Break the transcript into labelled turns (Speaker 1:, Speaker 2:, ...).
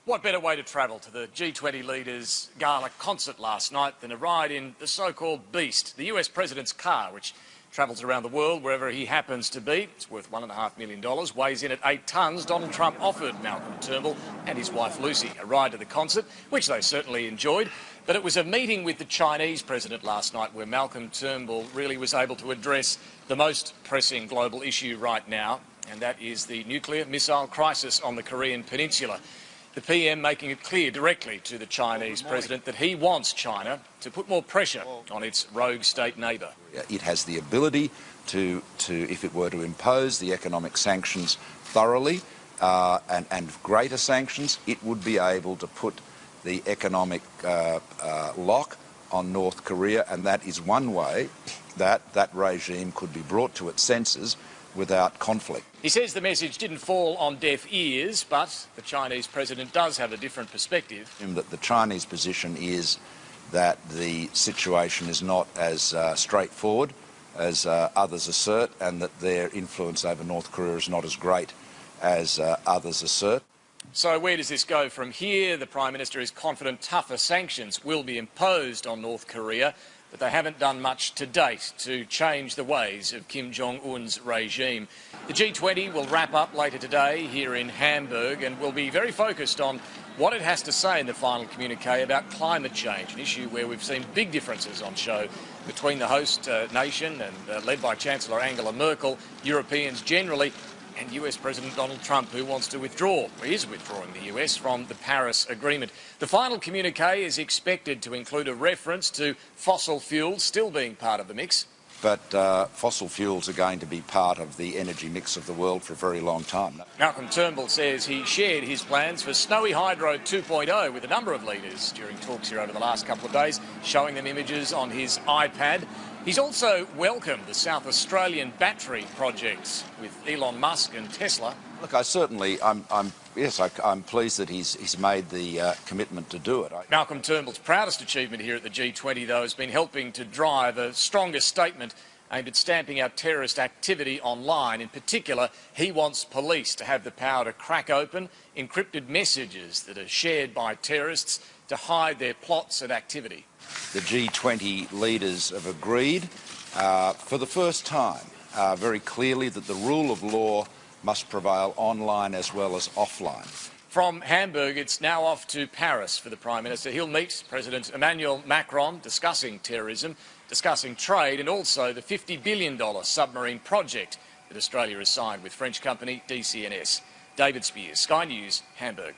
Speaker 1: What better way to travel to the G20 leaders' gala concert last night than a ride in the so-called Beast, the US President's car, which travels around the world wherever he happens to be. It's worth $1.5 million, weighs in at 8 tonnes. Donald Trump offered Malcolm Turnbull and his wife Lucy a ride to the concert, which they certainly enjoyed. But it was a meeting with the Chinese president last night where Malcolm Turnbull really was able to address the most pressing global issue right now, and that is the nuclear missile crisis on the Korean Peninsula. The PM making it clear directly to the Chinese president that he wants China to put more pressure on its rogue state neighbour.
Speaker 2: It has the ability to, if it were to impose the economic sanctions thoroughly and greater sanctions, it would be able to put the economic lock on North Korea, and that is one way that that regime could be brought to its senses without conflict.
Speaker 1: He says the message didn't fall on deaf ears, but the Chinese president does have a different perspective.
Speaker 2: That the Chinese position is that the situation is not as straightforward as others assert, and that their influence over North Korea is not as great as others assert.
Speaker 1: So where does this go from here? The Prime Minister is confident tougher sanctions will be imposed on North Korea, but they haven't done much to date to change the ways of Kim Jong-un's regime. The G20 will wrap up later today here in Hamburg and will be very focused on what it has to say in the final communiqué about climate change, an issue where we've seen big differences on show between the host nation and led by Chancellor Angela Merkel, Europeans generally, and US President Donald Trump, who wants to withdraw, or is withdrawing the US from the Paris Agreement. The final communiqué is expected to include a reference to fossil fuels still being part of the mix.
Speaker 2: But fossil fuels are going to be part of the energy mix of the world for a very long time.
Speaker 1: Malcolm Turnbull says he shared his plans for Snowy Hydro 2.0 with a number of leaders during talks here over the last couple of days, showing them images on his iPad. He's also welcomed the South Australian battery projects with Elon Musk and Tesla.
Speaker 2: Look, I'm pleased that he's made the commitment to do it.
Speaker 1: Malcolm Turnbull's proudest achievement here at the G20, though, has been helping to drive a stronger statement aimed at stamping out terrorist activity online. In particular, he wants police to have the power to crack open encrypted messages that are shared by terrorists to hide their plots and activity.
Speaker 2: The G20 leaders have agreed for the first time very clearly that the rule of law must prevail online as well as offline.
Speaker 1: From Hamburg, it's now off to Paris for the Prime Minister. He'll meet President Emmanuel Macron discussing terrorism, discussing trade and also the $50 billion submarine project that Australia has signed with French company DCNS. David Spears, Sky News, Hamburg.